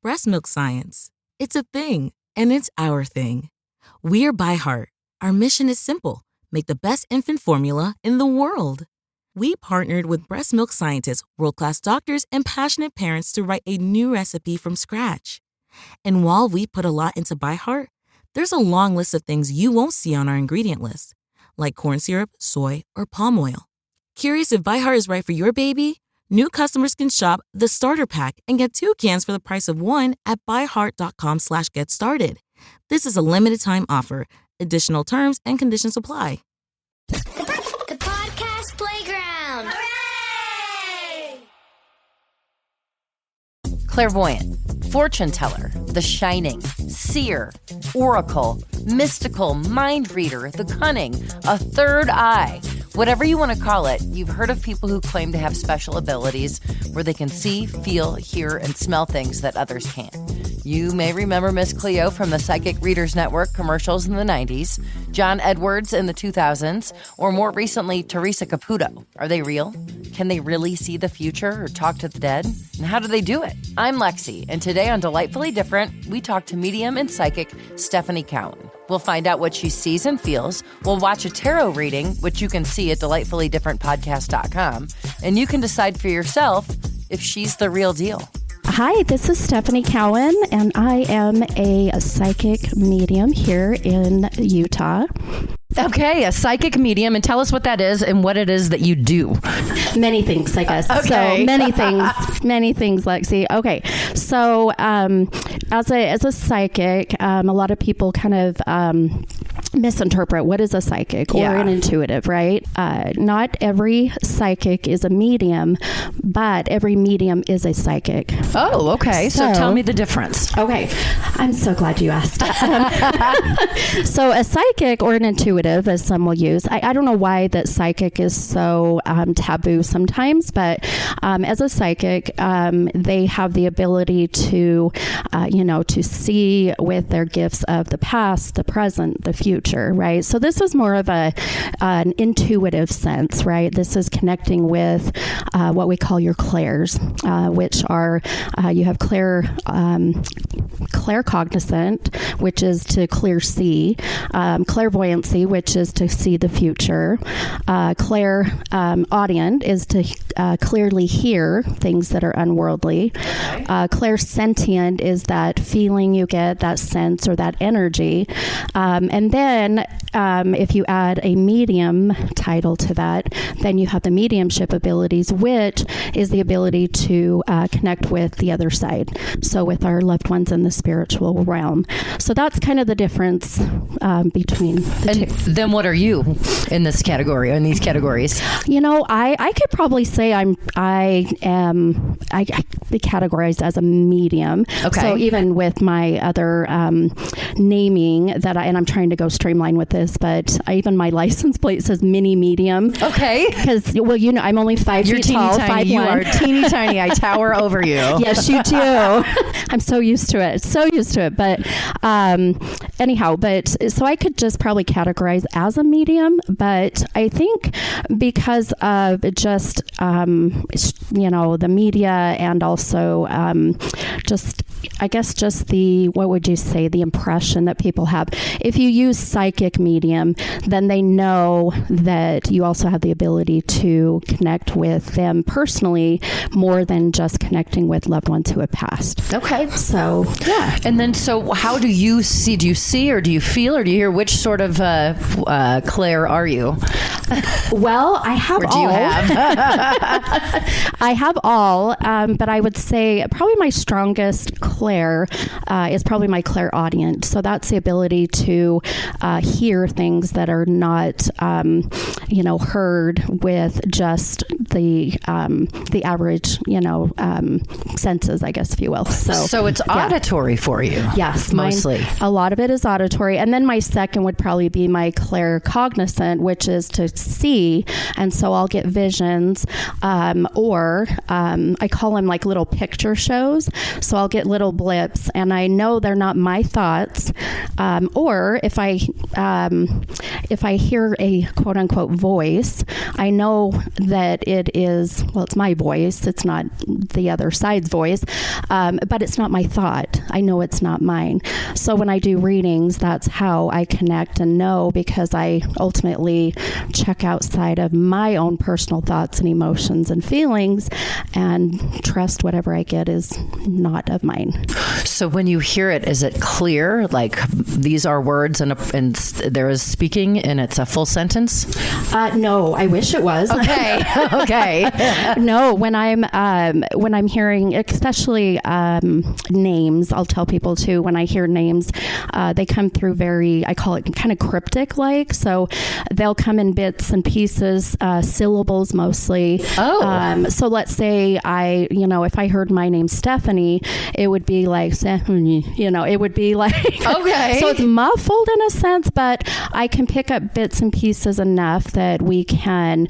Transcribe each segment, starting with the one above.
breast milk science. It's a thing, and it's our thing. We're By Heart. Our mission is simple: make the best infant formula in the world. We partnered with breast milk scientists, world-class doctors, and passionate parents to write a new recipe from scratch. And while we put a lot into By Heart, there's a long list of things you won't see on our ingredient list, like corn syrup, soy, or palm oil. Curious if By Heart is right for your baby? New customers can shop the starter pack and get 2 cans for the price of 1 at byheart.com/getstarted. This is a limited time offer. Additional terms and conditions apply. The Podcast Playground. Hooray! Clairvoyant, fortune teller, the shining, seer, oracle, mystical, mind reader, the cunning, a third eye. Whatever you want to call it, you've heard of people who claim to have special abilities where they can see, feel, hear, and smell things that others can't. You may remember Miss Cleo from the Psychic Readers Network commercials in the 90s, John Edwards in the 2000s, or more recently, Teresa Caputo. Are they real? Can they really see the future or talk to the dead? And how do they do it? I'm Lexi, and today on Delightfully Different, we talk to medium and psychic Stephanie Cowan. We'll find out what she sees and feels. We'll watch a tarot reading, which you can see at delightfullydifferentpodcast.com, and you can decide for yourself if she's the real deal. Hi, this is Stephanie Cowan, and I am a psychic medium here in Utah. Okay, a psychic medium, and tell us what that is and what it is that you do. Many things, I guess. Okay. So many things, Lexi. Okay, so as a psychic, a lot of people kind of misinterpret what is a psychic or an intuitive, right? Not every psychic is a medium, but every medium is a psychic. Oh, okay. So tell me the difference. Okay, I'm so glad you asked. So a psychic or an intuitive, as some will use. I don't know why that psychic is so taboo sometimes, but as a psychic, they have the ability to, to see with their gifts of the past, the present, the future, right? So this is more of an intuitive sense, right? This is connecting with what we call your clairs, which are, you have claircognizant, which is to clear see, clairvoyancy, which is to see the future, clairaudient is to clearly hear things that are unworldly, clairsentient is that feeling you get, that sense or that energy, and then if you add a medium title to that, then you have the mediumship abilities, which is the ability to connect with the other side, so with our loved ones in the spiritual realm. So that's kind of the difference between the two. Then what are you in this category, in these categories? I could probably say I be categorized as a medium. Okay. So even with my other naming and I'm trying to go streamline with this, but even my license plate says mini medium. Okay. Because, I'm only 5 feet tall. Tiny. You are teeny tiny. I tower over you. Yes, you do. I'm so used to it. But anyhow, so I could just probably categorize as a medium, but I think because of just, the media and also just what would you say, the impression that people have. If you use psychic medium, then they know that you also have the ability to connect with them personally more than just connecting with loved ones who have passed. Okay. So, yeah. And then, so how do you see? Do you see or do you feel or do you hear? Which sort of Claire are you? Well, I have all. Or do you have? I have all, but I would say probably my strongest Claire is probably my clairaudient. So that's the ability to hear things that are not, heard with just the average, senses, I guess, if you will. So it's auditory for you. Yes, mostly. A lot of it is auditory, and then my second would probably be my claircognizant, which is to see, and so I'll get visions, or I call them like little picture shows. So I'll get little blips, and I know they're not my thoughts, or if if I hear a quote unquote voice, I know that it is, well, it's my voice. It's not the other side's voice, but it's not my thought. I know it's not mine. So when I do readings, that's how I connect and know, because I ultimately check outside of my own personal thoughts and emotions and feelings and trust whatever I get is not of mine. So when you hear it, is it clear? Like these are words and there is speaking and it's a full sentence? No, I wish it was. Okay. Okay. No, when I'm hearing, especially names, I'll tell people too, when I hear names, they come through very, I call it kind of cryptic like. So they'll come in bits and pieces, syllables mostly. Oh. So let's say if I heard my name Stephanie, it would be like, it would be like, okay. So it's muffled in a sense, but I can pick up bits and pieces enough that we can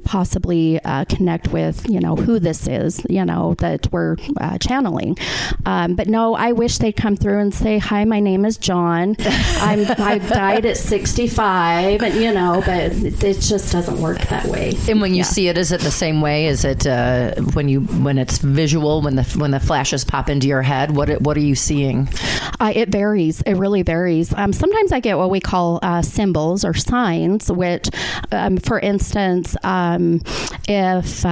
possibly connect with, who this is, that we're channeling. But no, I wish they'd come through and say, hi, my name is John. I died at 65, but it just doesn't work that way. And when you see it, is it the same way? Is it when it's visual, when the flashes pop into your head? What are you seeing? It varies. It really varies. Sometimes I get what we call symbols or signs, which, for instance, if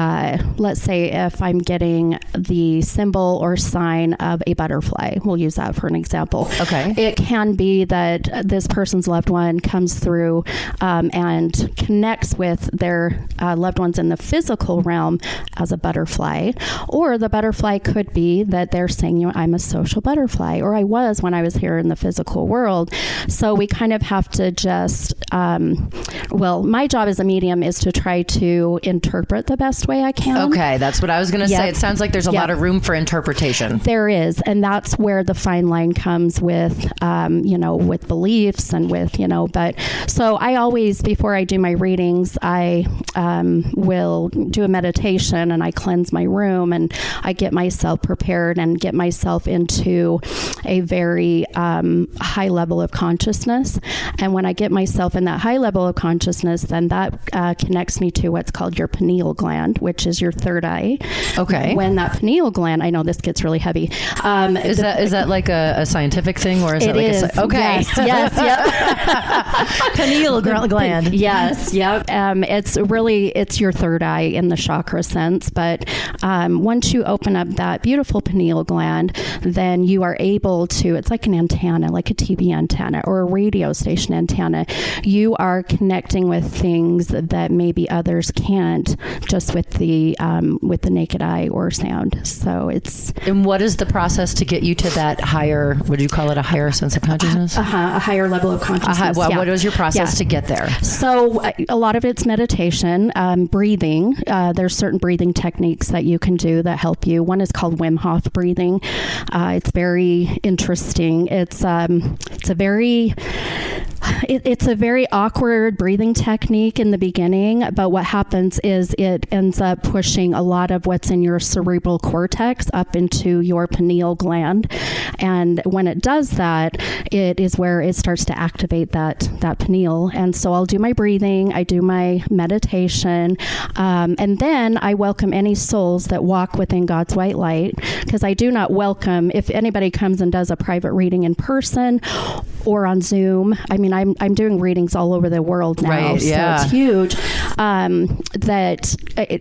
let's say if I'm getting the symbol or sign of a butterfly, we'll use that for an example. Okay. It can be that this person's loved one comes through and connects with their loved ones in the physical realm as a butterfly, or the butterfly could be that they're saying, I'm a social butterfly, or I was when I was here in the physical world. So we kind of have to just, my job as a medium is to try to interpret the best way I can. Okay, that's what I was going to say. It sounds like there's a lot of room for interpretation. There is, and that's where the fine line comes with, with beliefs and with, but so I always, before I do my readings, I will do a meditation and I cleanse my room and I get myself prepared and get myself into a very high level of consciousness. And when I get myself in that high level of consciousness, then that connects me to what's called your pineal gland, which is your third eye. Okay. When that pineal gland, I know this gets really heavy. Is that like a scientific thing, or is it like okay? Yes, yep. Pineal gland. Yes, yep. It's your third eye in the chakra sense, but once you open up that beautiful pineal gland, then you are able to, it's like an antenna, like a TV antenna or a radio station antenna. You are connecting with things that maybe others can't, just with the naked eye or sound. So it's... And what is the process to get you to that higher, would you call it a higher sense of consciousness? A higher level of consciousness. What was your process to get there? So a lot of it's meditation, breathing. There's certain breathing techniques that you can do that help you. One is called Wim Hof breathing. It's very interesting. It's a very awkward breathing technique in the beginning, but what happens is it ends up pushing a lot of what's in your cerebral cortex up into your pineal gland. And when it does that, it is where it starts to activate that pineal. And so I'll do my breathing, I do my meditation, and then I welcome any souls that walk within God's white light, because I do not welcome, if anybody comes and does a private reading in person or on Zoom. I mean, I'm doing readings all over the world now, right, yeah. So it's huge.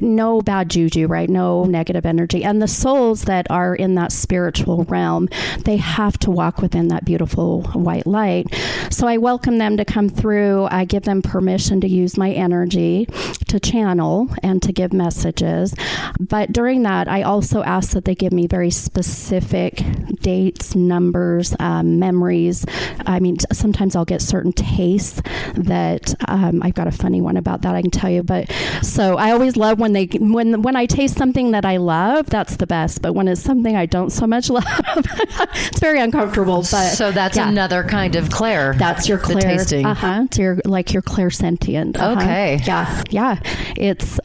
No bad juju, right? No negative energy. And the souls that are in that spiritual realm, they have to walk within that beautiful white light. So I welcome them to come through. I give them permission to use my energy to channel and to give messages. But during that, I also ask that they give me very specific dates, numbers, memories. I mean, sometimes I'll get certain tastes that I've got a funny one about that I can tell you. But so I always love when I taste something that I love, that's the best. But when it's something I don't so much love, it's very uncomfortable. But so that's another kind of clair. That's your clair. Tasting. It's your clairsentient. Okay. Yeah. It's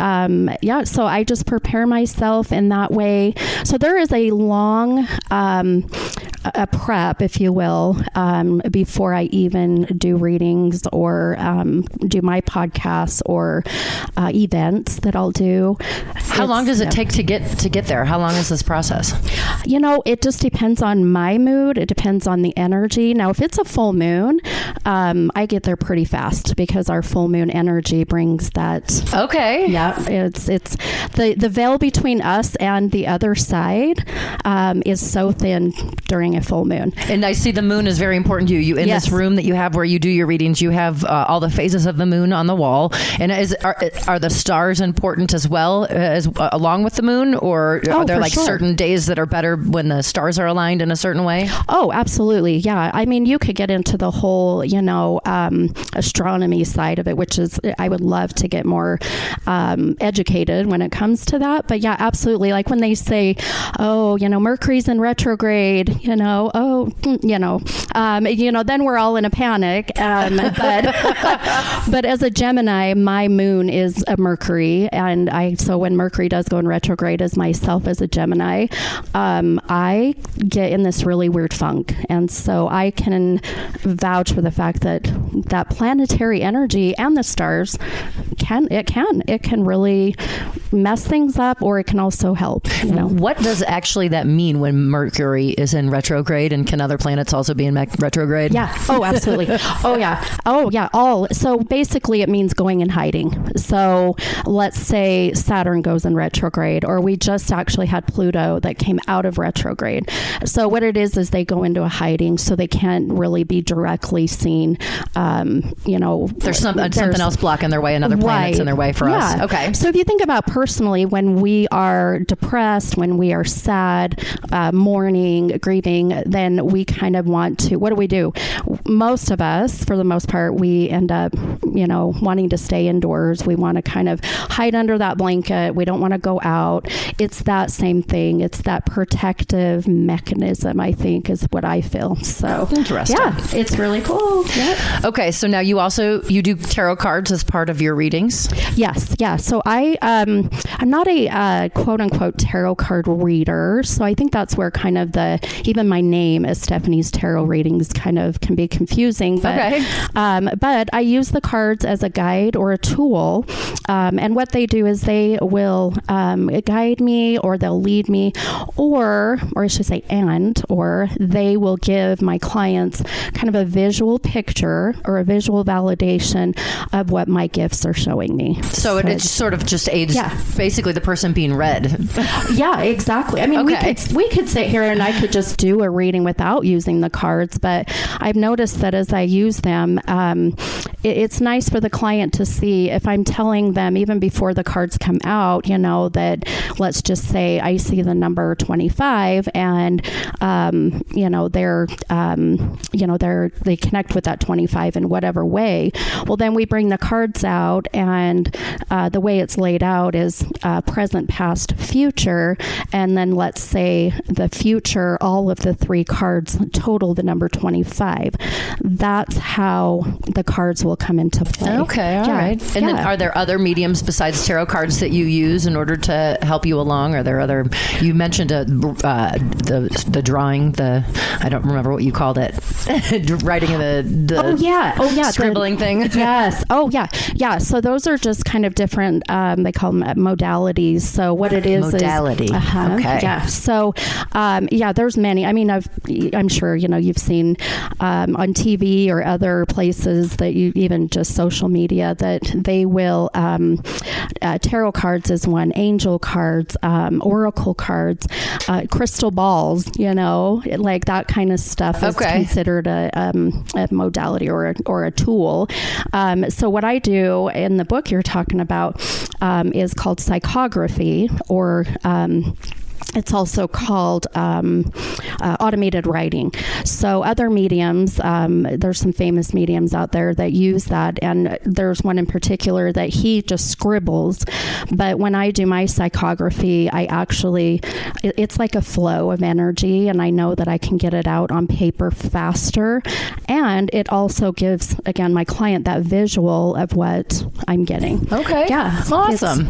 so I just prepare myself in that way. So there is a long a prep, if you will, before I even do readings or do my podcasts or events that I'll do. How long does it take to get there? How long is this process? It just depends on my mood. It depends on the energy. Now, if it's a full moon, I get there pretty fast because our full moon energy brings that. Okay. Yeah, it's the veil between us and the other side is so thin during a full moon. And I see the moon is very important to you. In Yes. this room that you have where you do your readings, you have all the phases of the moon on the wall. And are the stars important as well as along with the moon, or are there for like sure. certain days that are better when the stars are aligned in a certain way? Oh, absolutely. Yeah. I mean, you could get into the whole, astronomy side of it, which is, I would love to get more educated when it comes to that. But yeah, absolutely. Like when they say, Mercury's in retrograde, then we're all in a panic. But as a Gemini, my moon is a Mercury. And so when Mercury does go in retrograde as myself as a Gemini, I get in this really weird funk. And so I can vouch for the fact that planetary energy and the stars can really mess things up, or it can also help. What does actually that mean when Mercury is in retrograde, and can other planets also be in retrograde? Yeah. Oh, absolutely. Oh, yeah. So basically it means going in hiding. So let's say Saturn goes in retrograde, or we just actually had Pluto that came out of retrograde. So what it is they go into a hiding, so they can't really be directly seen. There's something else blocking their way, another planet's in their way for us. Okay. So if you think about personally, when we are depressed, when we are sad, mourning, grieving, then we kind of want to, what do? Most of us, for the most part, we end up, wanting to stay indoors. We want to kind of hide under that blanket. We don't want to go out. It's that same thing. It's that protective mechanism, I think, is what I feel. So interesting. Yeah, it's really cool. Yep. Okay. So now you do tarot cards as part of your readings? Yes. Yeah. So I'm not a quote unquote tarot card reader. So I think that's where kind of even my name as Stephanie's Tarot Readings kind of can be confusing. But, okay. But I use the cards as a guide or a tool. And what they do is they will guide me, or they'll lead me, or I should say, or they will give my clients kind of a visual picture or a visual validation of what my gifts are showing me. So it sort of just aids basically the person being read. Yeah, exactly. I mean, okay. we could sit here and I could just do a reading without using the cards, but I've noticed that as I use them, it's nice for the client to see if I'm telling them even before the cards come out, that let's just say I see the number 25 and, they connect with that 25 in whatever way. Well, then we bring the cards out, and the way it's laid out is present, past, future. And then let's say the future, all of the three cards total the number 25. That's how the cards will come into play. Okay, all right. And then are there other mediums besides tarot cards that you use in order to help you along? Are there other, you mentioned the drawing, I don't remember what you called it, writing the scribbling thing. Yes. Oh, yeah. Yeah. So those are just kind of different, they call them modalities. So what it is modality. Okay. Yeah. So, there's many. I mean, I'm sure, you've seen on TV or other places that you, even just social media, that they will, tarot cards is one, angel cards, oracle cards, crystal balls, like that kind of stuff is considered a modality or a tool. So what I do in the book you're talking about is called psychography, or it's also called automated writing. So other mediums, there's some famous mediums out there that use that, and there's one in particular that he just scribbles. But when I do my psychography, it's like a flow of energy, and I know that I can get it out on paper faster. And it also gives, again, my client that visual of what I'm getting. Okay. Yeah. Awesome.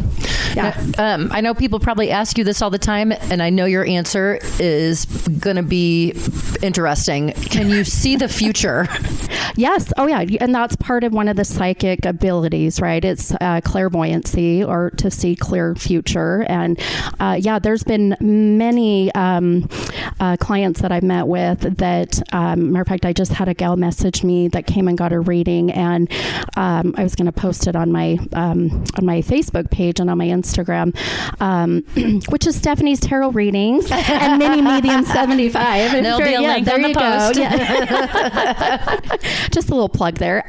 Yeah. I know people probably ask you this all the time. and I know your answer is going to be interesting. Can you see the future? Yes. Oh, yeah. And that's part of one of the psychic abilities, right? It's clairvoyancy, or to see clear future. And there's been many clients that I've met with that, matter of fact, I just had a gal message me that came and got a reading, and I was going to post it on my Facebook page and on my Instagram, which is Stephanie's Tarot Readings and Mini Medium 75. There'll be a link on the post. Yeah. Just a little plug there.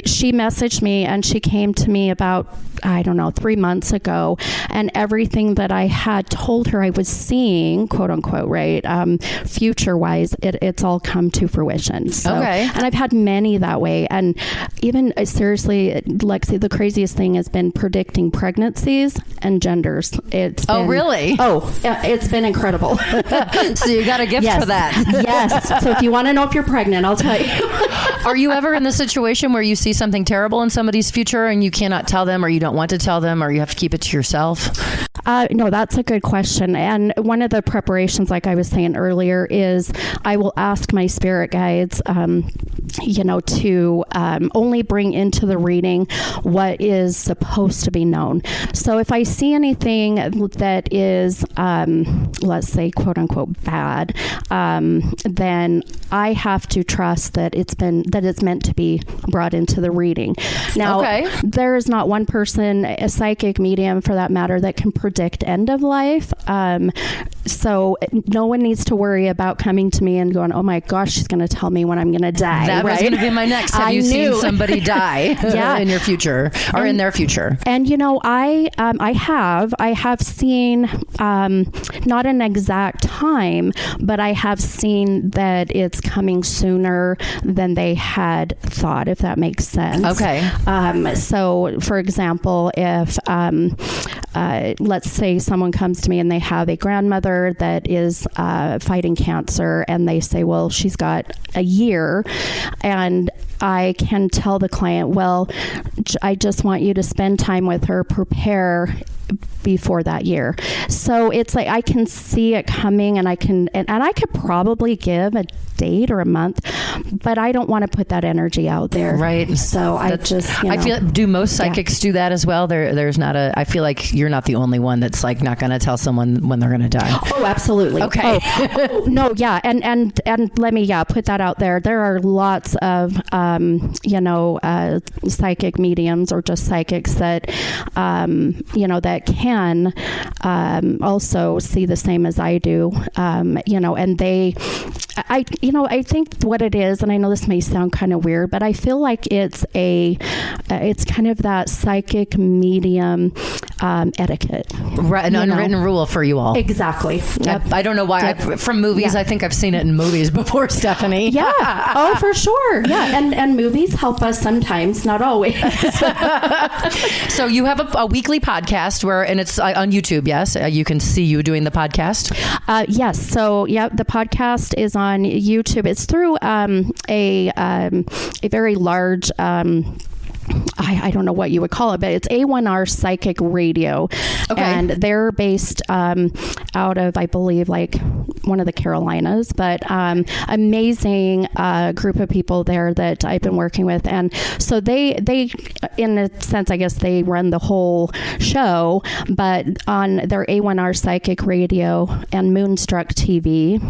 She messaged me, and she came to me about, 3 months ago, and everything that I had told her I was seeing, quote unquote, right, future wise, it's all come to fruition. So, okay. And I've had many that way. And even seriously, Lexi, the craziest thing has been predicting pregnancies and genders. Really? It's been incredible. So you got a gift for that. Yes. So if you want to know if you're pregnant, I'll tell you. Are you ever in the situation where you see something terrible in somebody's future and you cannot tell them, or you don't want to tell them, or you have to keep it to yourself? No, that's a good question. And one of the preparations, like I was saying earlier, is I will ask my spirit guides, to only bring into the reading what is supposed to be known. So if I see anything that is, let's say, quote unquote, bad, then I have to trust that it's meant to be brought into the reading. Now, there is not one person, a psychic medium for that matter, that can predict end of life. So no one needs to worry about coming to me and going, oh my gosh, she's going to tell me when I'm going to die. That was going to be my next. Have you seen somebody die in your future, or in their future? And I have seen, not an exact time, but I have seen that it's coming sooner than they had thought, if that makes sense. Okay. So for example, if, let's say someone comes to me and they have a grandmother that is fighting cancer, and they say, well, she's got a year, and I can tell the client, well, I just want you to spend time with her, prepare before that year. So it's like I can see it coming, and I could probably give a date or a month, but I don't want to put that energy out there. Right. So I feel, do most psychics do that as well? There's not I feel like you're not the only one that's like not going to tell someone when they're going to die. Oh, absolutely. Okay. No, yeah. And let me, put that out there. There are lots of, psychic mediums, or just psychics that, that can, also see the same as I do, and I think what it is, and I know this may sound kind of weird, but I feel like it's kind of that psychic medium etiquette. Right, an unwritten rule for you all. Exactly. Yep. I don't know why. From movies, I think I've seen it in movies before, Stephanie. Yeah. Oh, for sure. Yeah. And movies help us sometimes, not always. So you have a weekly podcast and it's on YouTube, yes? You can see you doing the podcast? Yes. So, the podcast is on YouTube. It's through a very large I don't know what you would call it, but it's A1R Psychic Radio. Okay. And they're based out of, I believe, like one of the Carolinas, but amazing group of people there that I've been working with. And so they, in a sense, I guess they run the whole show, but on their A1R Psychic Radio and Moonstruck TV,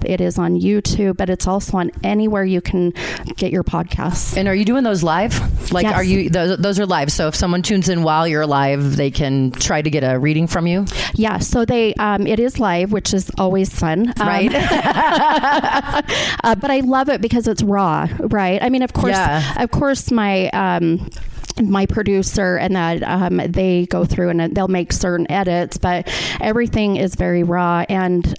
it is on YouTube, but it's also on anywhere you can get your podcasts. And are you doing those live? Like, yes. Are you, those are live. So if someone tunes in while you're live, they can try to get a reading from you? Yeah. So they, it is live, which is always fun. Right. But I love it because it's raw, right? I mean, of course, my producer and that they go through and they'll make certain edits, but everything is very raw. And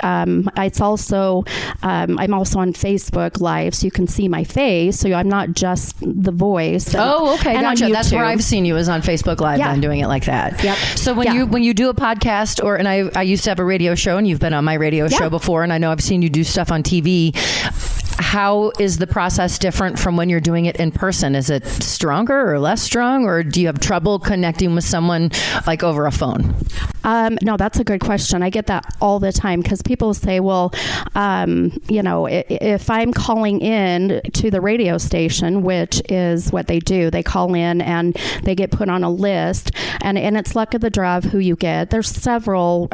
it's also I'm also on Facebook Live, so you can see my face. So I'm not just the voice. Oh, okay, gotcha. That's where I've seen you, is on Facebook Live. Yeah. And doing it like that. Yep. So when you do a podcast, and I used to have a radio show, and you've been on my radio show before, and I know I've seen you do stuff on TV. How is the process different from when you're doing it in person? Is it stronger or less strong, or do you have trouble connecting with someone like over a phone? No, that's a good question. I get that all the time because people say, well, if I'm calling in to the radio station, which is what they do, they call in and they get put on a list, and it's luck of the draw of who you get. There's several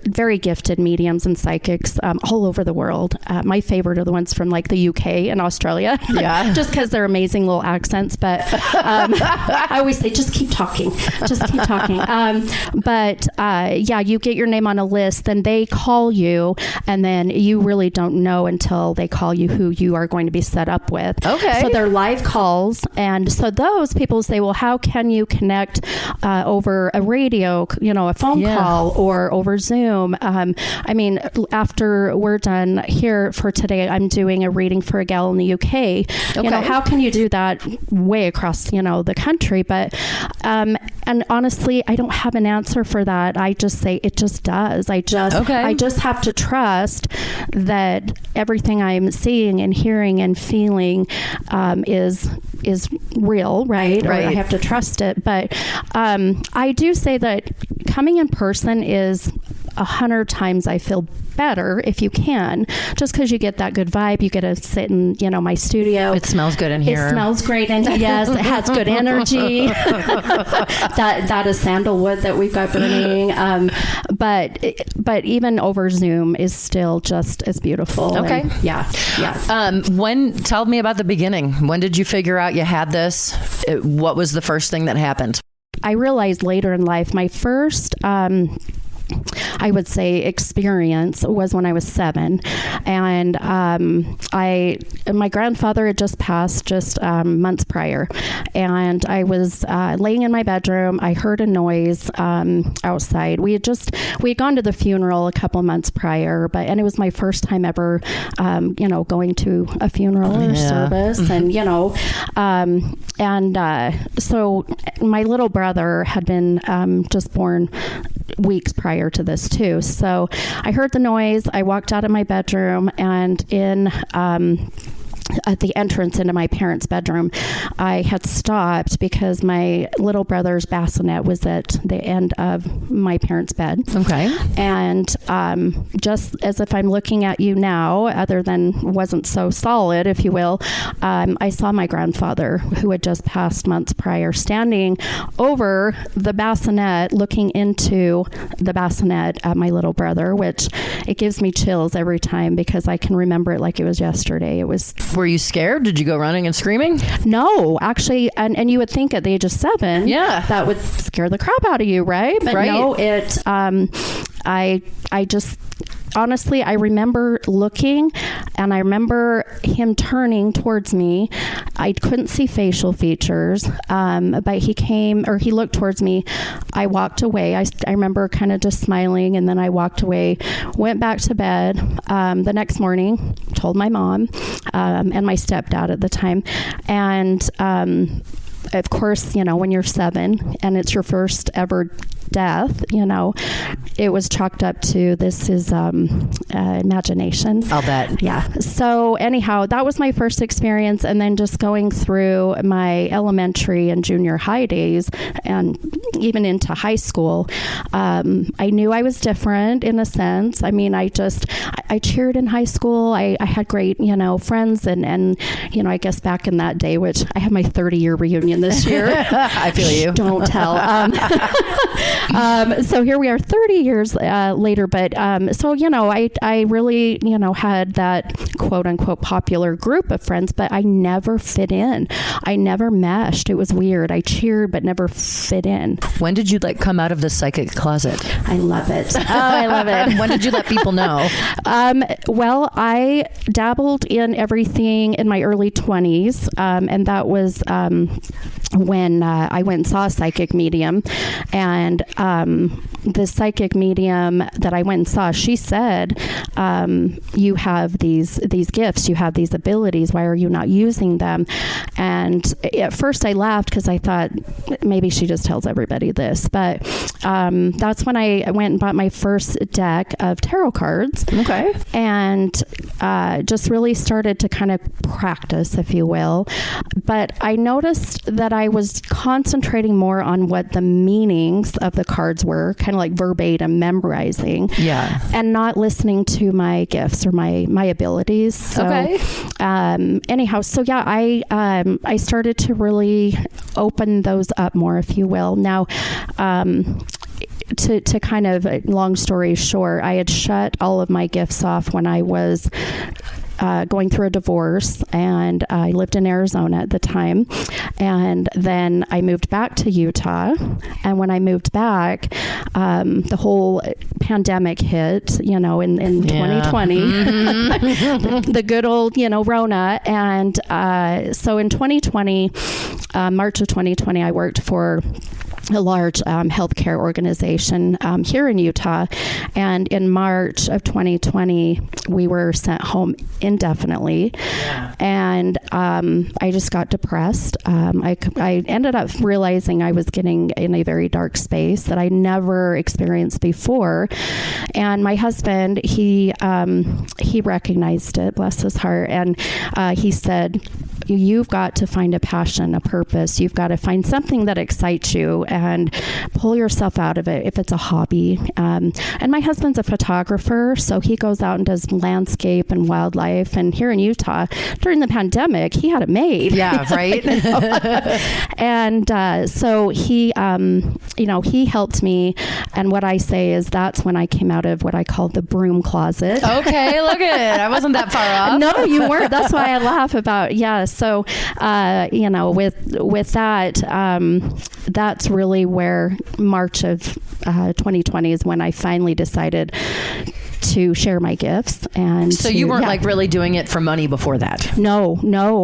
very gifted mediums and psychics all over the world. My favorite are the ones from like the UK and Australia. Yeah. Just because they're amazing little accents. But I always say, just keep talking. Just keep talking. You get your name on a list, then they call you, and then you really don't know until they call you who you are going to be set up with. Okay. So they're live calls. And so those people say, well, how can you connect over a radio, a phone call or over Zoom? After we're done here for today, I'm doing a reading for a gal in the UK. Okay. How can you do that way across, the country? But, and honestly, I don't have an answer for that. I just say it just does. I just have to trust that everything I'm seeing and hearing and feeling is real, right? Or I have to trust it. But I do say that coming in person is 100 times I feel better if you can, just because you get that good vibe. You get to sit in, my studio. It smells good in here. It smells great in here. Yes, it has good energy. that is sandalwood that we've got burning. But even over Zoom is still just as beautiful. Okay. And yeah. Tell me about the beginning. When did you figure out you had this? What was the first thing that happened? I realized later in life, my first I would say experience was when I was 7, and my grandfather had just passed months prior, and I was laying in my bedroom. I heard a noise outside. We had gone to the funeral a couple months prior, and it was my first time ever going to a funeral or service. And so my little brother had been just born weeks prior to this too. So I heard the noise. I walked out of my bedroom, and at the entrance into my parents' bedroom, I had stopped because my little brother's bassinet was at the end of my parents' bed. Okay. And just as if I'm looking at you now, other than wasn't so solid, if you will, I saw my grandfather, who had just passed months prior, standing over the bassinet, looking into the bassinet at my little brother, which it gives me chills every time because I can remember it like it was yesterday. It was... Were you scared? Did you go running and screaming? No, actually, and you would think at the age of 7, that would scare the crap out of you, right? But no, I just... Honestly, I remember looking, and I remember him turning towards me. I couldn't see facial features, but he looked towards me. I walked away. I remember kind of just smiling, and then I walked away, went back to bed. The next morning, told my mom and my stepdad at the time, and of course, when you're 7 and it's your first ever death, it was chalked up to this is imagination. I'll bet. Yeah. So anyhow, that was my first experience. And then just going through my elementary and junior high days and even into high school, I knew I was different in a sense. I mean, I cheered in high school. I had great, friends and I guess back in that day, which I have my 30-year reunion this year. I feel you. Don't tell. So here we are 30 years later, but I really, had that quote unquote popular group of friends, but I never fit in. I never meshed. It was weird. I cheered, but never fit in. When did you come out of the psychic closet? I love it. Oh, I love it. When did you let people know? Well, I dabbled in everything in my early 20s, and that was when I went and saw a psychic medium, and the psychic medium that I went and saw, she said, you have these gifts, you have these abilities, why are you not using them? And at first I laughed because I thought maybe she just tells everybody this, but that's when I went and bought my first deck of tarot cards. Okay. And just really started to kind of practice, if you will. But I noticed that I was concentrating more on what the meanings of the cards were, kind of like verbatim memorizing. Yeah. And not listening to my gifts or my abilities. So, anyhow, so yeah, I started to really open those up more, if you will. Now, to kind of, long story short, I had shut all of my gifts off when I was going through a divorce, and I lived in Arizona at the time. And then I moved back to Utah. And when I moved back, the whole pandemic hit, in 2020, the good old, Rona. And so in 2020, March of 2020, I worked for a large healthcare organization here in Utah. And in March of 2020, we were sent home indefinitely. Yeah. And I just got depressed. I ended up realizing I was getting in a very dark space that I never experienced before. And my husband, he recognized it, bless his heart. And he said, you've got to find a passion, a purpose. You've got to find something that excites you and pull yourself out of it if it's a hobby. And my husband's a photographer, so he goes out and does landscape and wildlife. And here in Utah, during the pandemic, he had it made. Yeah, right. And so he, he helped me. And what I say is that's when I came out of what I call the broom closet. Okay, look at it. I wasn't that far off. No, you weren't. That's why I laugh about, So, with that, that's really where March of 2020 is when I finally decided to share my gifts. And so you weren't like really doing it for money before that? No.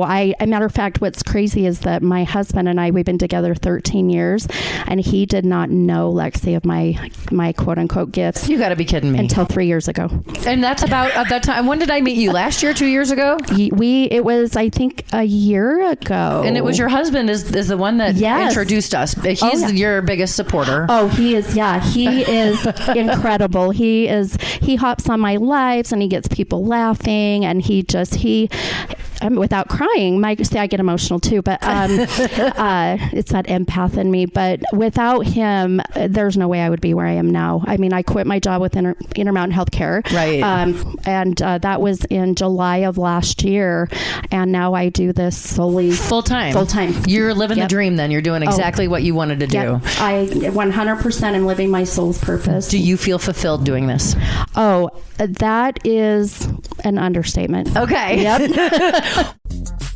A matter of fact, what's crazy is that my husband and I, we've been together 13 years, and he did not know, Lexi, of my quote unquote gifts. You got to be kidding me. Until 3 years ago. And that's about at that time. When did I meet you? Last year, 2 years ago? It was, I think, a year ago. And it was your husband is the one that introduced us. He's your biggest supporter. Oh, he is. Yeah, he is incredible. He hops on my lives and he gets people laughing, and without crying, I get emotional too, but it's that empath in me. But without him, there's no way I would be where I am now. I mean, I quit my job with Intermountain Healthcare, right? And that was in July of last year, and now I do this solely full time. You're living the dream. Then you're doing exactly what you wanted to do. Yep. I 100% am living my soul's purpose. Do you feel fulfilled doing this? Oh, that is an understatement. Okay. Yep.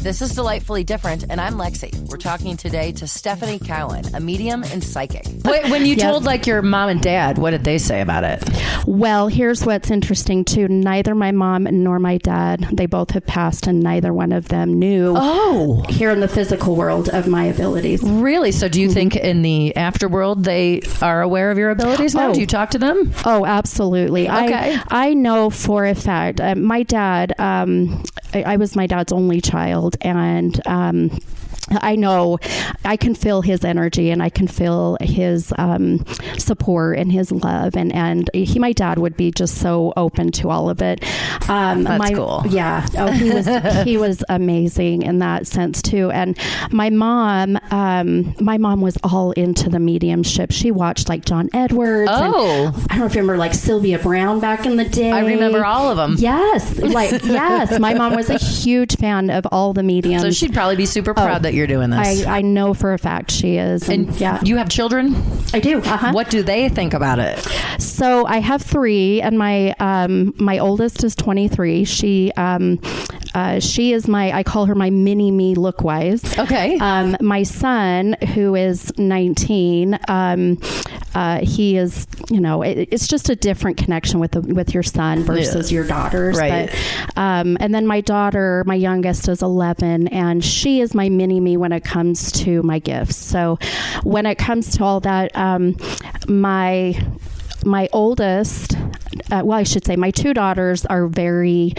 This is Delightfully Different, and I'm Lexi. We're talking today to Stephanie Cowan, a medium and psychic. Wait, when you told your mom and dad, what did they say about it? Well, here's what's interesting too. Neither my mom nor my dad, they both have passed, and neither one of them knew here in the physical world of my abilities. Really? So do you think in the afterworld they are aware of your abilities now? Do you talk to them? Oh, absolutely. Okay. I know for a fact. My dad, I was my dad's only child, and I know I can feel his energy, and I can feel his support and his love, and my dad would be just so open to all of it. That's cool. Yeah. Oh, he was amazing in that sense too. And my mom was all into the mediumship. She watched like John Edwards. Oh. And I don't know if you remember like Sylvia Brown back in the day. I remember all of them. Yes. Yes. My mom was a huge fan of all the mediums. So she'd probably be super proud that you're doing this. I know for a fact she is. And you have children? I do. Uh-huh. What do they think about it? So I have 3, and my oldest is 23. She is I call her my mini me look wise. Okay. My son, who is 19, he is, it's just a different connection with your son versus your daughters. Right. But, and then my daughter, my youngest, is 11, and she is my mini me when it comes to my gifts. So when it comes to all that, my oldest I should say my two daughters are very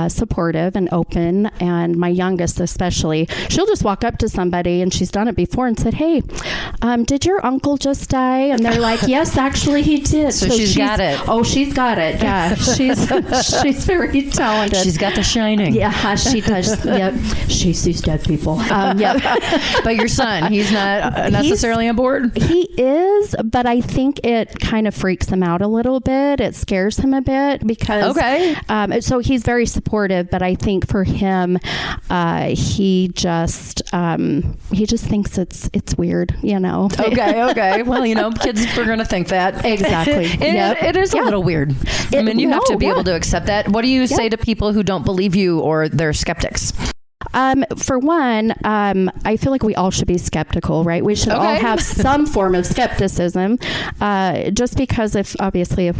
supportive and open, and my youngest especially. She'll just walk up to somebody, and she's done it before, and said, "Hey, did your uncle just die?" And they're like, "Yes, actually he did." So she's got it. Oh, she's got it. Yeah, she's very talented. She's got the shining. Yeah, she does. Yep, she sees dead people. Yep. But your son, he's not necessarily on board? He is, but I think it kind of freaks him out a little bit. It scares him a bit because so he's very supportive, but I think for him, he just thinks it's weird, you know. Okay. Well, kids are going to think that. Exactly. It is a little weird. You have to be able to accept that. What do you say to people who don't believe you or they're skeptics? For one, I feel like we all should be skeptical, right? We should all have some form of skepticism. Just because if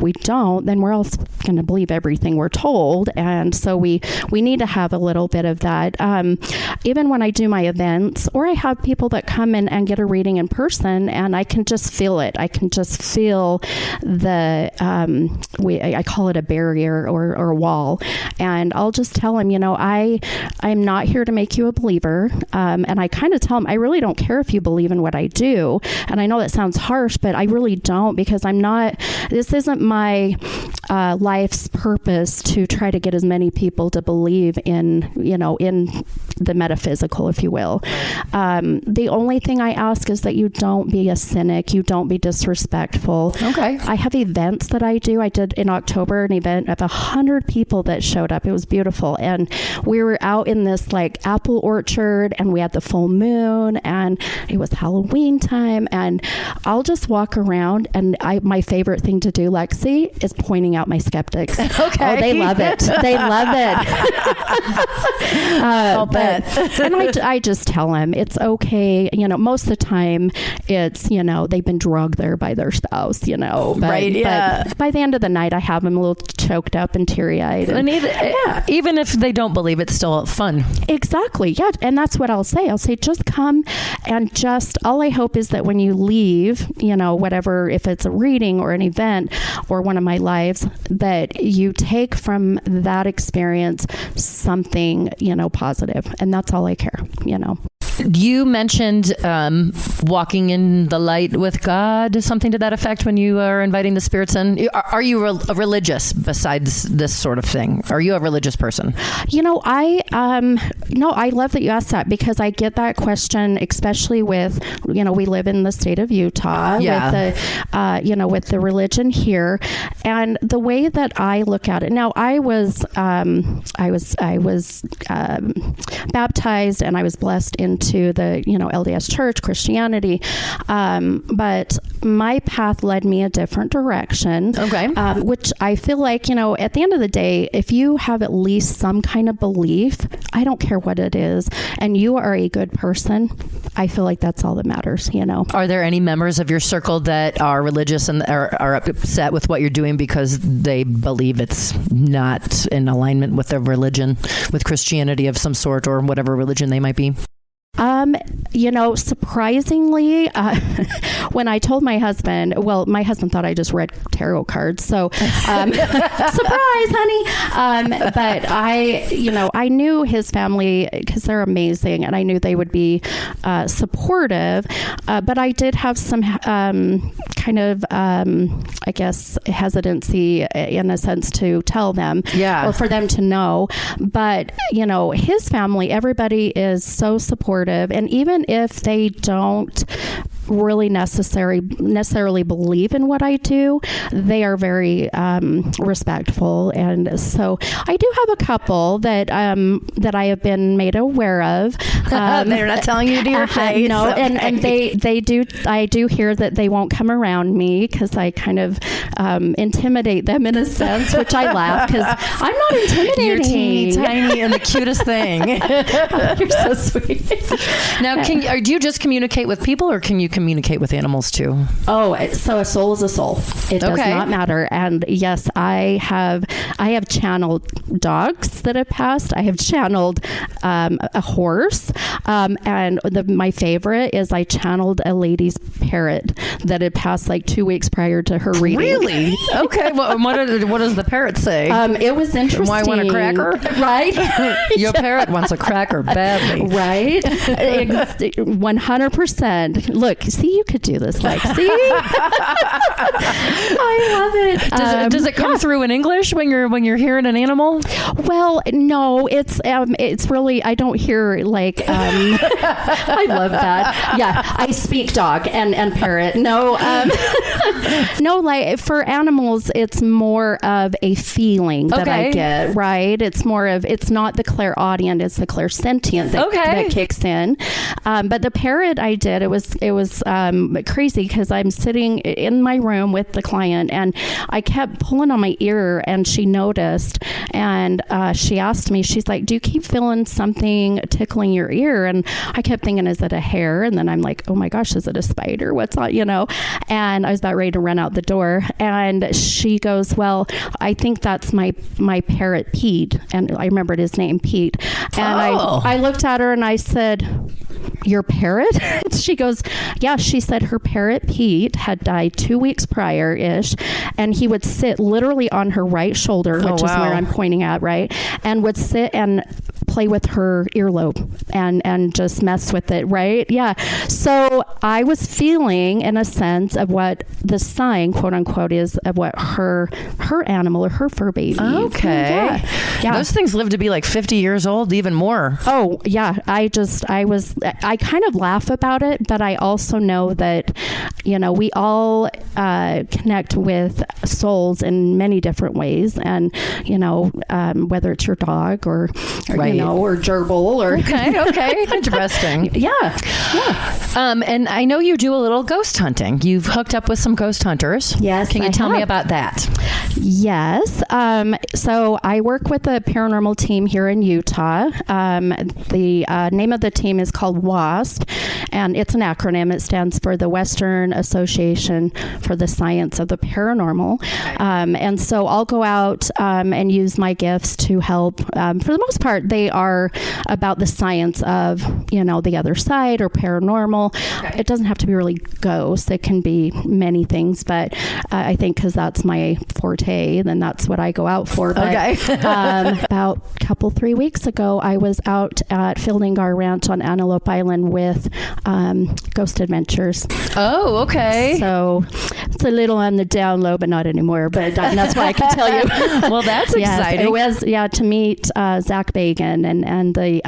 we don't, then we're all going to believe everything we're told. And so we need to have a little bit of that. Even when I do my events, or I have people that come in and get a reading in person, and I can just feel it. I can just feel the, I call it a barrier or a wall. And I'll just tell them, I'm not here to make you a believer. And I kind of tell them, I really don't care if you believe in what I do. And I know that sounds harsh, but I really don't, because this isn't my life's purpose to try to get as many people to believe in the metaphysical, if you will. The only thing I ask is that you don't be a cynic. You don't be disrespectful. Okay. I have events that I do. I did in October an event of 100 people that showed up. It was beautiful. And we were out in this apple orchard, and we had the full moon, and it was Halloween time, and I'll just walk around, and my favorite thing to do, Lexi, is pointing out my skeptics. Okay. Oh, they love it. They love it. I'll bet. And I just tell them it's okay. Most of the time it's, they've been drugged there by their spouse, but, right. Yeah. But by the end of the night, I have them a little choked up and teary-eyed. And even if they don't believe, it's still fun. Exactly. Yeah. And that's what I'll say. I'll say, just come, and all I hope is that when you leave, whatever, if it's a reading or an event or one of my lives, that you take from that experience something, positive. And that's all I care, You mentioned walking in the light with God, something to that effect, when you are inviting the spirits in. Are you religious besides this sort of thing? Are you a religious person? I love that you asked that, because I get that question, especially with, we live in the state of Utah, with the religion here, and the way that I look at it. Now, I was baptized, and I was blessed into the LDS Church, Christianity, but my path led me a different direction. Okay. Which I feel like, at the end of the day, if you have at least some kind of belief, I don't care what it is, and you are a good person, I feel like that's all that matters. Are there any members of your circle that are religious and are upset with what you're doing because they believe it's not in alignment with their religion, with Christianity of some sort, or whatever religion they might be? Surprisingly, when I told my husband thought I just read tarot cards. So, surprise, honey. But I knew his family, because they're amazing, and I knew they would be supportive. But I did have some kind of, I guess, hesitancy in a sense to tell them, or for them to know. But, his family, everybody is so supportive. And even if they don't really necessarily believe in what I do, they are very respectful. And so I do have a couple that I have been made aware of. They're not telling you to do your face. No, okay. and they do. I do hear that they won't come around me because I kind of intimidate them in a sense, which I laugh because I'm not intimidating. You're teeny tiny and the cutest thing. You're so sweet. Now, do you just communicate with people, or can you communicate communicate with animals too? Oh, so a soul is a soul. It does not matter. And yes, I have channeled dogs that have passed. I have channeled a horse. And my favorite is I channeled a lady's parrot that had passed like 2 weeks prior to her reading. Really? Okay. Well, what does the parrot say? It was interesting. Why want a cracker? Right? Your parrot wants a cracker badly. Right? 100%. Look, see, you could do this, Lexi. I love it. Does it come through in English when you're hearing an animal? Well, no, it's really, I don't hear like, I love that. Yeah, I speak dog and parrot. No, no, like for animals, it's more of a feeling that I get, right? It's more of, it's not the clairaudient, it's the clairsentient that kicks in. But the parrot I did, it was crazy because I'm sitting in my room with the client and I kept pulling on my ear and she noticed and she asked me, she's like, do you keep feeling something tickling your ear? And I kept thinking, is it a hair? And then I'm like, oh my gosh, is it a spider? What's on, And I was about ready to run out the door. And she goes, well, I think that's my parrot Pete. And I remembered his name, Pete. And I looked at her and I said, your parrot? She goes, yeah. She said her parrot Pete had died 2 weeks prior-ish, and he would sit literally on her right shoulder, which is where I'm pointing at, right? And would sit and play with her earlobe and just mess with it, right? Yeah. So I was feeling, in a sense, of what the sign, quote unquote, is of what her animal or her fur baby. Okay. Yeah. Those things live to be like 50 years old, even more. Oh, yeah. I kind of laugh about it, but I also know that, we all connect with souls in many different ways. And, whether it's your dog or or gerbil or. Okay. Interesting. Yeah. And I know you do a little ghost hunting. You've hooked up with some ghost hunters. Yes. Can you tell me about that? Yes. So I work with a paranormal team here in Utah. The name of the team is called WASP, and it's an acronym. It stands for the Western Association for the Science of the Paranormal. And so I'll go out and use my gifts to help. For the most part, they are about the science of, the other side or paranormal. Okay. It doesn't have to be really ghosts. It can be many things, but I think because that's my forte, then that's what I go out for. But, about 3 weeks ago, I was out at Fielding-Gar Ranch on Antelope Island with Ghost Adventures. Oh, okay. So it's a little on the down low, but not anymore. But that's what I can tell you. Well, that's exciting. It was, to meet Zach Bagan and the,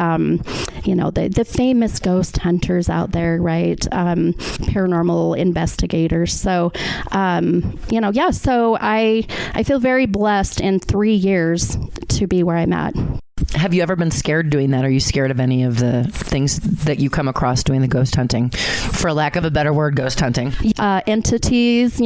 the famous ghost hunters out there, right? Paranormal investigators. So, so I feel very blessed in 3 years to be where I'm at. Have you ever been scared doing that? Are you scared of any of the things that you come across doing the ghost hunting? For lack of a better word, ghost hunting. Entities,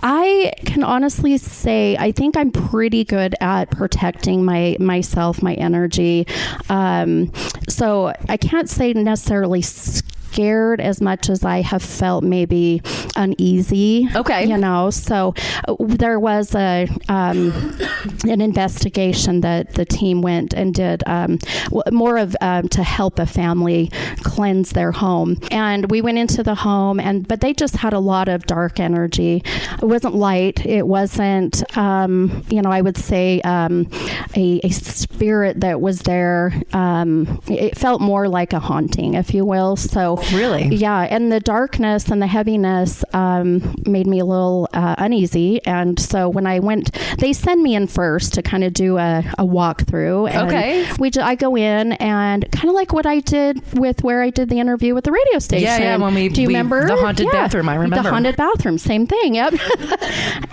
I can honestly say I think I'm pretty good at protecting myself, my energy. So I can't say necessarily scared as much as I have felt maybe uneasy. Okay. So there was an investigation that the team went and did more of to help a family cleanse their home. And we went into the home but they just had a lot of dark energy. It wasn't light. It wasn't, I would say a spirit that was there. It felt more like a haunting, if you will. So really? Yeah. And the darkness and the heaviness made me a little uneasy. And so when I went, they send me in first to kind of do a walkthrough. And I go in and kind of like what I did with where I did the interview with the radio station. Yeah. Do you remember? The haunted bathroom, I remember. The haunted bathroom, same thing. Yep.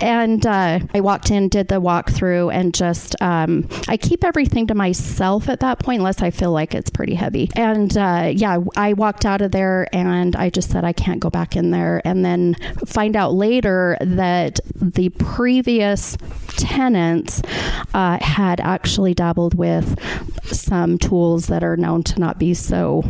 And I walked in, did the walkthrough, and just, I keep everything to myself at that point, unless I feel like it's pretty heavy. And I walked out of there there, and I just said I can't go back in there, and then find out later that the previous tenants had actually dabbled with some tools that are known to not be so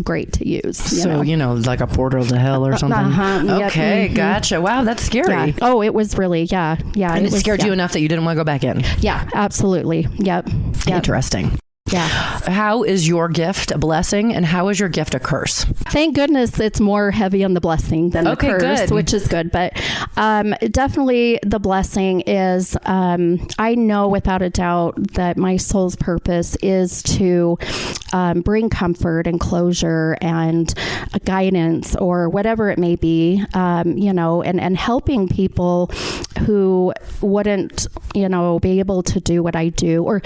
great to use. So, like a portal to hell or something? Okay, Yep. Gotcha. Wow, that's scary. Yeah. Oh, it was really, yeah. And it scared you enough that you didn't want to go back in? Yeah, absolutely. Yep. Interesting. Yeah. How is your gift a blessing, and how is your gift a curse? Thank goodness it's more heavy on the blessing than the curse, good. which is good. But definitely the blessing is, I know without a doubt that my soul's purpose is to bring comfort and closure and guidance or whatever it may be, and helping people who wouldn't, be able to do what I do,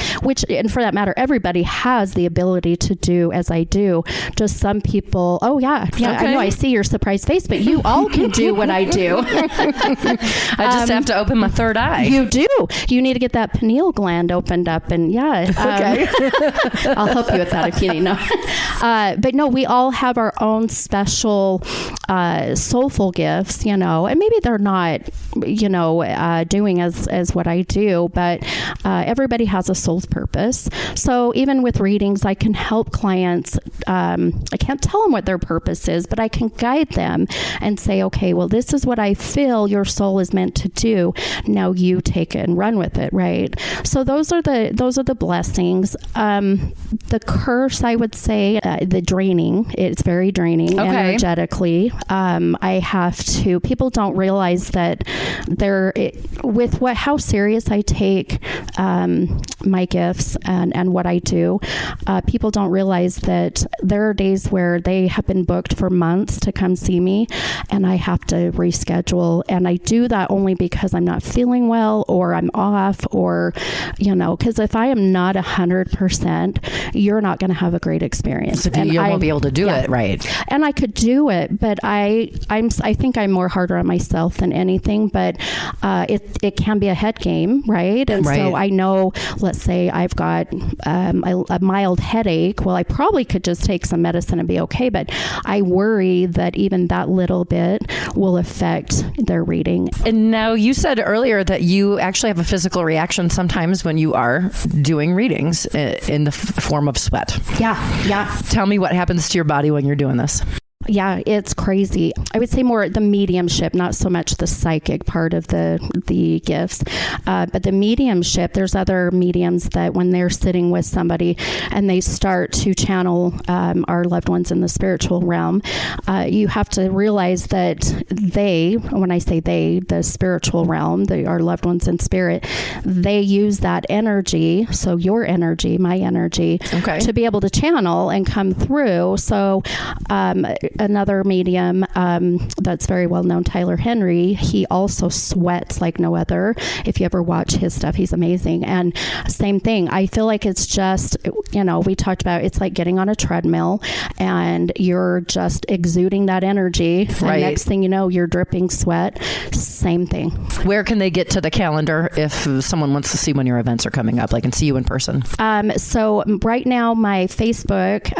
and for that matter, everybody has the ability to do as I do. Just some people, okay. I know, I see your surprised face, but you all can do what I do. I just have to open my third eye. You do. You need to get that pineal gland opened up, and okay. I'll help you with that if you need to know. But no, we all have our own special soulful gifts, and maybe they're not, doing as what I do, but everybody has a soul's purpose. So even with readings, I can help clients. I can't tell them what their purpose is, but I can guide them and say, okay, well, this is what I feel your soul is meant to do. Now you take it and run with it, right? So those are the blessings. The curse, I would say, the draining. It's very draining energetically. I have to. People don't realize that how serious I take my gifts and what I do. People don't realize that there are days where they have been booked for months to come see me, and I have to reschedule. And I do that only because I'm not feeling well, or I'm off, or because if I am not 100%, you're not going to have a great experience. So you won't be able to do it right. And I could do it, but I think I'm more harder on myself than anything. But it can be a head game, right? And so I know, let's say I've got a mild headache. Well, I probably could just take some medicine and be okay, but I worry that even that little bit will affect their reading. And now you said earlier that you actually have a physical reaction sometimes when you are doing readings in the form of sweat. Yeah. Tell me what happens to your body when you're doing this. Yeah, it's crazy. I would say more the mediumship, not so much the psychic part of the gifts, but the mediumship. There's other mediums that when they're sitting with somebody and they start to channel our loved ones in the spiritual realm, you have to realize that when I say the spiritual realm, our loved ones in spirit, they use that energy, so your energy, my energy, to be able to channel and come through. So another medium that's very well known, Tyler Henry, he also sweats like no other. If you ever watch his stuff, he's amazing. And same thing, I feel like it's just, we talked about, it's like getting on a treadmill and you're just exuding that energy. Right. And next thing you know, you're dripping sweat. Same thing. Where can they get to the calendar if someone wants to see when your events are coming up? I can see you in person. So right now my Facebook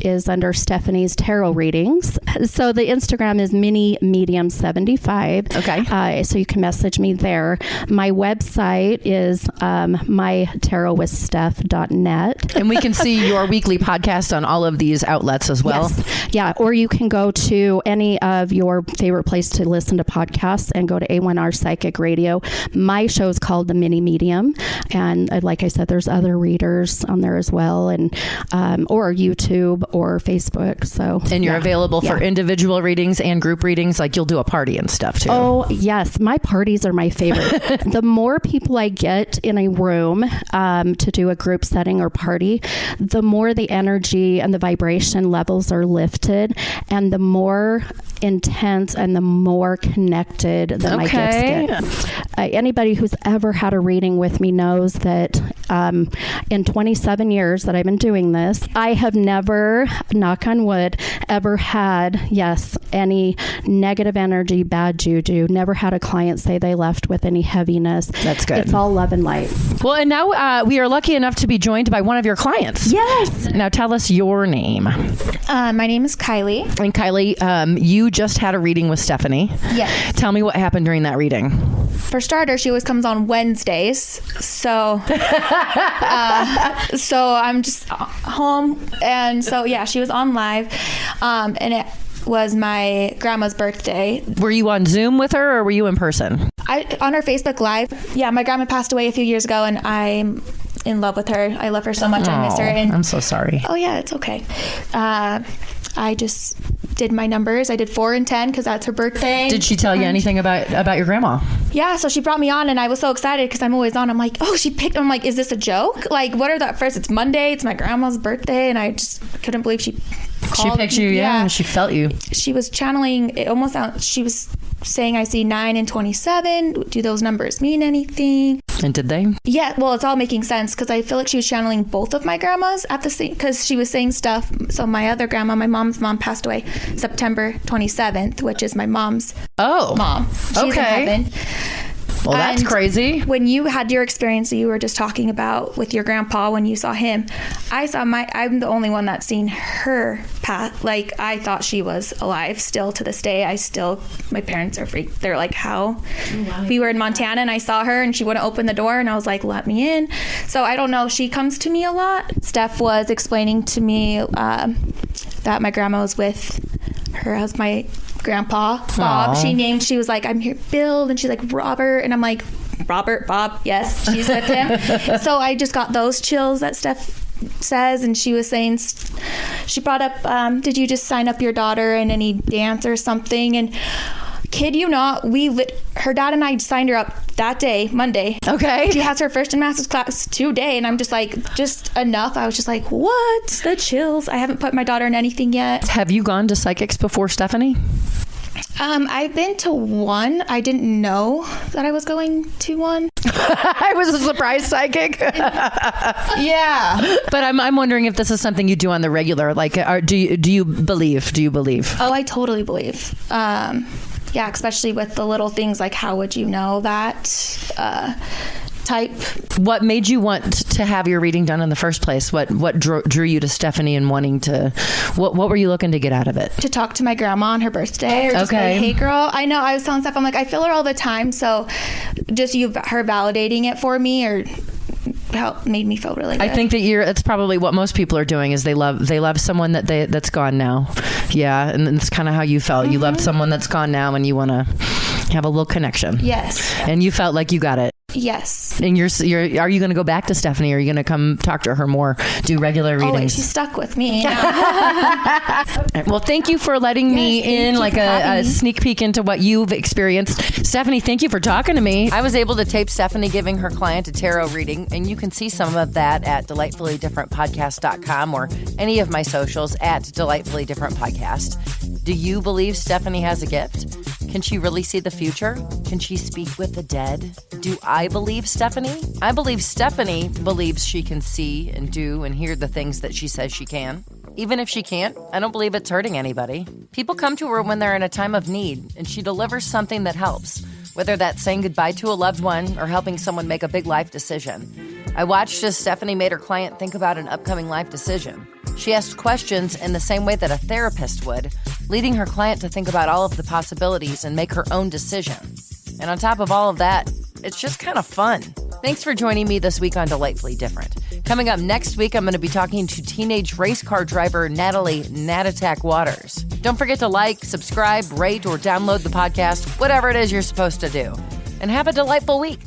is under Stephanie's Tarot Readings. So the Instagram is minimedium75. Okay. So you can message me there. My website is mytarotwithsteph.net. And we can see your weekly podcast on all of these outlets as well. Yes. Yeah. Or you can go to any of your favorite place to listen to podcasts and go to A1R Psychic Radio. My show is called The Mini Medium. And like I said, there's other readers on there as well, and or YouTube or Facebook. So and you're available for individual readings and group readings, like you'll do a party and stuff too. Oh yes, my parties are my favorite. The more people I get in a room to do a group setting or party, the more the energy and the vibration levels are lifted, and the more intense and the more connected that my gifts get. Anybody who's ever had a reading with me knows that in 27 years that I've been doing this, I have never, knock on wood, ever had, any negative energy, bad juju. Never had a client say they left with any heaviness. That's good. It's all love and light. Well, and now we are lucky enough to be joined by one of your clients. Yes. Now tell us your name. My name is Kylie. And Kylie, you just had a reading with Stephanie. Yes. Tell me what happened during that reading. For starters, she always comes on Wednesdays. So I'm just home. And so, she was on live. And it was my grandma's birthday. Were you on Zoom with her or were you in person? On her Facebook Live. Yeah, my grandma passed away a few years ago and I'm in love with her. I love her so much. I miss her. And I'm so sorry. Oh, yeah, it's okay. I just did my numbers. I did 4 and 10 because that's her birthday. Did she tell you anything about your grandma? Yeah, so she brought me on and I was so excited because I'm always on. I'm like, oh, she picked. I'm like, is this a joke? Like, what are that first? It's Monday. It's my grandma's birthday. And I just couldn't believe she called. She picked you, and she felt you. She was channeling, it almost out. She was saying, I see 9 and 27. Do those numbers mean anything? And did they? Yeah, well, it's all making sense because I feel like she was channeling both of my grandmas at the same, because she was saying stuff. So my other grandma, my mom's mom, passed away September 27th, which is my mom's mom. She's in heaven. Well, that's And crazy. When you had your experience that you were just talking about with your grandpa, when you saw him, I'm the only one that's seen her path. Like, I thought she was alive still to this day. My parents are freaked. They're like, how? Wow. We were in Montana and I saw her and she wouldn't open the door and I was like, let me in. So I don't know. She comes to me a lot. Steph was explaining to me that my grandma was with her husband, my grandpa, Bob. Aww. She was like, I'm here, Bill. And she's like, Robert. And I'm like, Robert, Bob. Yes, she's with him. So I just got those chills that Steph says. And she was saying, she brought up, did you just sign up your daughter in any dance or something? And kid you not, her dad and I signed her up that day, Monday. Okay. She has her first in master's class today. And I'm just like, just enough. I was just like, what? The chills. I haven't put my daughter in anything yet. Have you gone to psychics before, Stephanie? I've been to one. I didn't know that I was going to one. I was a surprise psychic. Yeah. But I'm wondering if this is something you do on the regular. Like, do you believe? Do you believe? Oh, I totally believe. Yeah, especially with the little things like, how would you know that type? What made you want to have your reading done in the first place? What drew you to Stephanie and wanting to, what were you looking to get out of it? To talk to my grandma on her birthday, or just say, hey girl, I know, I was telling Steph, I'm like, I feel her all the time, so just her validating it for me or made me feel really good. I think that it's probably what most people are doing is they love someone that's gone now. Yeah, and it's kind of how you felt. Mm-hmm. You loved someone that's gone now and you want to have a little connection. Yes. And you felt like you got it. Yes. And are you going to go back to Stephanie? Or are you going to come talk to her more, do regular readings? Oh, wait, she's stuck with me. Well, thank you for letting me in, like a sneak peek into what you've experienced. Stephanie, thank you for talking to me. I was able to tape Stephanie giving her client a tarot reading, and you can see some of that at delightfullydifferentpodcast.com or any of my socials at Delightfully Different Podcast. Do you believe Stephanie has a gift? Can she really see the future? Can she speak with the dead? Do I believe Stephanie? I believe Stephanie believes she can see and do and hear the things that she says she can. Even if she can't, I don't believe it's hurting anybody. People come to her when they're in a time of need, and she delivers something that helps, whether that's saying goodbye to a loved one or helping someone make a big life decision. I watched as Stephanie made her client think about an upcoming life decision. She asked questions in the same way that a therapist would, leading her client to think about all of the possibilities and make her own decision. And on top of all of that, it's just kind of fun. Thanks for joining me this week on Delightfully Different. Coming up next week, I'm going to be talking to teenage race car driver Natalie Natatak Waters. Don't forget to like, subscribe, rate, or download the podcast, whatever it is you're supposed to do. And have a delightful week.